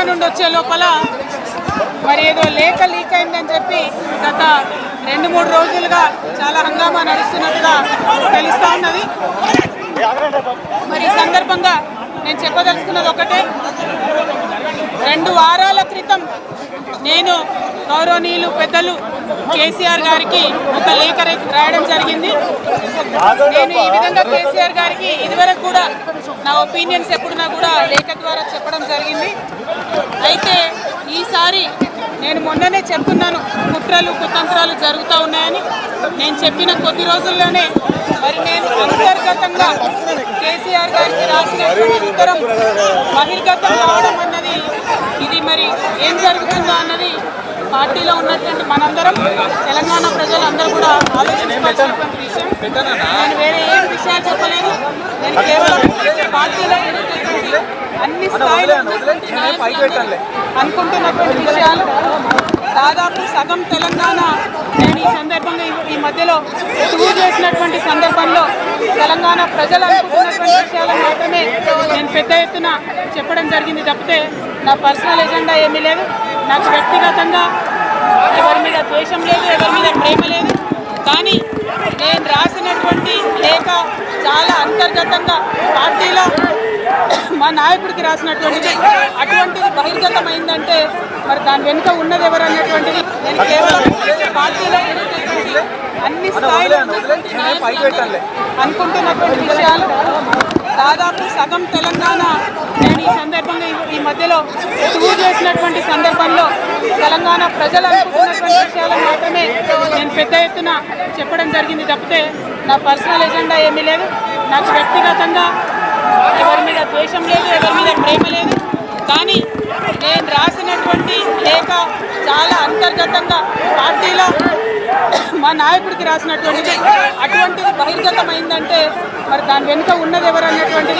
నుండి వచ్చే లోపల మరి ఏదో లేఖ లీక్ అయిందని చెప్పి గత 2-3 రోజులుగా చాలా హంగామా నడుస్తున్నట్టుగా తెలుస్తూ ఉన్నది. మరి ఈ సందర్భంగా నేను చెప్పదలుచుకున్నది ఒకటే, 2 వారాల క్రితం నేను గౌరవనీయులు పెద్దలు కేసీఆర్ గారికి ఒక లేఖ రాయడం జరిగింది. నేను ఈ విధంగా కేసీఆర్ గారికి ఇదివరకు కూడా నా ఒపీనియన్స్ ఎప్పుడున్నా కూడా లేఖ ద్వారా చెప్పడం జరిగింది. అయితే ఈసారి నేను మొన్ననే చెప్తున్నాను, కుట్రలు కుతంత్రాలు జరుగుతూ ఉన్నాయని. నేను చెప్పిన కొద్ది రోజుల్లోనే మరి నేను అంతర్గతంగా కేసీఆర్ గారికి రాసినటువంటి ఉత్తరం బహిర్గతం కావడం అన్నది, ఇది మరి ఏం జరుగుతుందో అన్నది పార్టీలో ఉన్నటువంటి మనందరం, తెలంగాణ ప్రజలందరూ కూడా ఆలోచించుకోవాల్సినటువంటి విషయం. నేను వేరే ఏం విషయాలు చెప్పలేదు. నేను కేవలం పార్టీలో ఉన్నటువంటి అన్ని స్థాయిలో అనుకుంటున్నటువంటి విషయాలు. దాదాపు సగం తెలంగాణ నేను ఈ సందర్భంగా ఈ మధ్యలో టూర్ చేసినటువంటి సందర్భంలో తెలంగాణ ప్రజలు అనుకుంటున్నటువంటి విషయాలను మాత్రమే నేను పెద్ద ఎత్తున చెప్పడం జరిగింది తప్పితే నా పర్సనల్ ఎజెండా ఏమీ లేదు. నాకు వ్యక్తిగతంగా ఎవరి మీద ద్వేషం లేదు, ఎవరి మీద ప్రేమ లేదు. కానీ నేను రాసినటువంటి లేఖ చాలా అంతర్గతంగా పార్టీలో మా నాయకుడికి రాసినటువంటిది. అటువంటిది బహిర్గతమైందంటే మరి దాని వెనుక ఉన్నది ఎవరు అన్నటువంటిది నేను కేవలం పార్టీలో అన్ని స్థాయిలో అనుకుంటున్నటువంటి విషయాలు. దాదాపు సగం తెలంగాణ నేను ఈ సందర్భంగా ఈ మధ్యలో టూర్ చేసినటువంటి సందర్భంలో తెలంగాణ ప్రజలు అనుకుంటున్నటువంటి విషయాలను మాత్రమే నేను పెద్ద ఎత్తున చెప్పడం జరిగింది తప్పితే నా పర్సనల్ ఎజెండా ఏమీ లేదు. నాకు వ్యక్తిగతంగా ఎవరి మీద ద్వేషం లేదు, ఎవరి మీద ప్రేమ లేదు. కానీ నేను రాసినటువంటి లేఖ చాలా అంతర్గతంగా పార్టీలో మా నాయకుడికి రాసినటువంటిది. అటువంటిది బహిర్గతమైందంటే మరి దాని వెనుక ఉన్నది ఎవరు అన్నటువంటిది